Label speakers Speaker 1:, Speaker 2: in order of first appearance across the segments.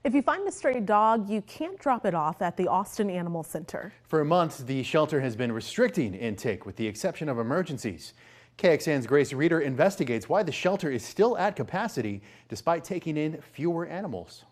Speaker 1: If you find a stray dog, you can't drop it off at the Austin Animal Center.
Speaker 2: For months, the shelter has been restricting intake with the exception of emergencies. KXAN's Grace Reeder investigates why the shelter is still at capacity despite taking in fewer animals.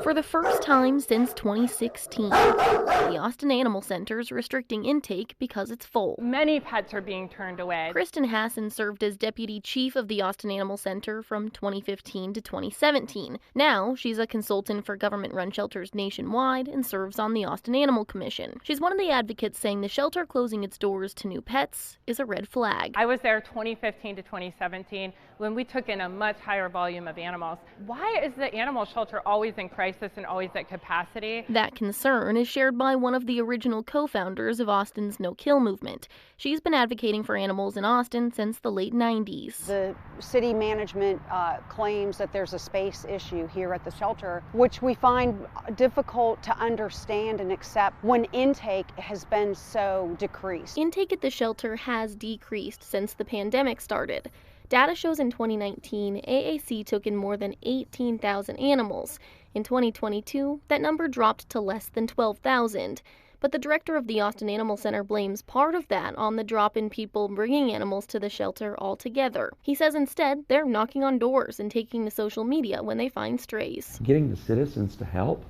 Speaker 3: For the first time since 2016, the Austin Animal Center is restricting intake because it's full.
Speaker 4: Many pets are being turned away.
Speaker 3: Kristen Hassan served as deputy chief of the Austin Animal Center from 2015 to 2017. Now, she's a consultant for government-run shelters nationwide and serves on the Austin Animal Commission. She's one of the advocates saying the shelter closing its doors to new pets is a red flag.
Speaker 4: I was there 2015 to 2017 when we took in a much higher volume of animals. Why is the animal shelter always in crisis and always at capacity?
Speaker 3: That concern is shared by one of the original co-founders of Austin's no-kill movement. She's been advocating for animals in Austin since the late 90s.
Speaker 5: The city management claims that there's a space issue here at the shelter, which we find difficult to understand and accept when intake has been so decreased.
Speaker 3: Intake at the shelter has decreased since the pandemic started. Data shows in 2019, AAC took in more than 18,000 animals. In 2022, that number dropped to less than 12,000. But the director of the Austin Animal Center blames part of that on the drop in people bringing animals to the shelter altogether. He says instead, they're knocking on doors and taking to social media when they find strays.
Speaker 6: Getting the citizens to help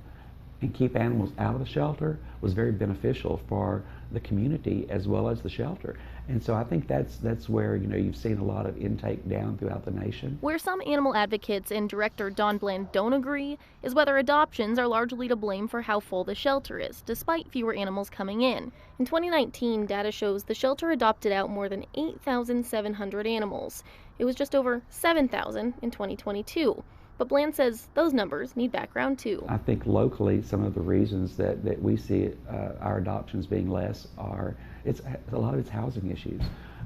Speaker 6: and keep animals out of the shelter was very beneficial for the community as well as the shelter. And so I think that's where, you've seen a lot of intake down throughout the nation.
Speaker 3: Where some animal advocates and director Don Bland don't agree is whether adoptions are largely to blame for how full the shelter is, despite fewer animals coming in. In 2019, data shows the shelter adopted out more than 8,700 animals. It was just over 7,000 in 2022. But Bland says those numbers need background too.
Speaker 6: I think locally some of the reasons that we see our adoptions being less are, a lot of it's housing issues.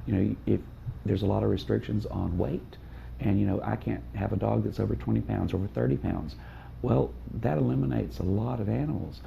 Speaker 6: If there's a lot of restrictions on weight, and I can't have a dog that's over 20 pounds, over 30 pounds. Well, that eliminates a lot of animals.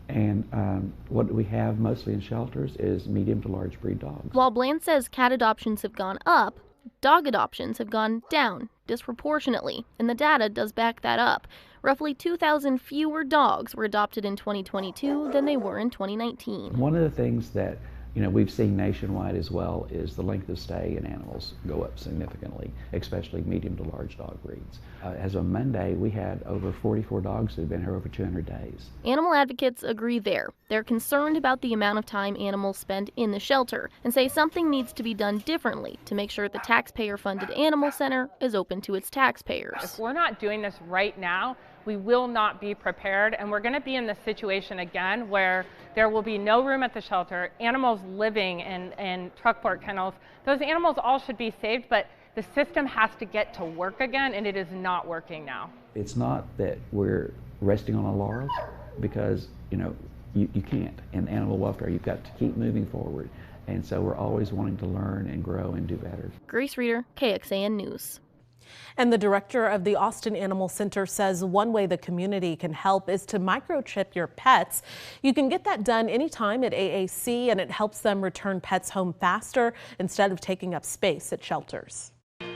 Speaker 6: And what we have mostly in shelters is medium to large breed dogs.
Speaker 3: While Bland says cat adoptions have gone up, dog adoptions have gone down disproportionately, and the data does back that up. Roughly 2,000 fewer dogs were adopted in 2022 than they were in 2019.
Speaker 6: One of the things that we've seen nationwide as well is the length of stay in animals go up significantly, especially medium to large dog breeds. As of Monday, we had over 44 dogs that had been here over 200 days.
Speaker 3: Animal advocates agree there. They're concerned about the amount of time animals spend in the shelter and say something needs to be done differently to make sure the taxpayer-funded animal center is open to its taxpayers.
Speaker 4: If we're not doing this right now, we will not be prepared, and we're going to be in this situation again where there will be no room at the shelter, animals living in truck-port kennels. Those animals all should be saved, but the system has to get to work again, and it is not working now.
Speaker 6: It's not that we're resting on our laurels, because you can't. In animal welfare, you've got to keep moving forward, and so we're always wanting to learn and grow and do better.
Speaker 3: Grace Reeder, KXAN News.
Speaker 1: And the director of the Austin Animal Center says one way the community can help is to microchip your pets. You can get that done anytime at AAC, and it helps them return pets home faster instead of taking up space at shelters.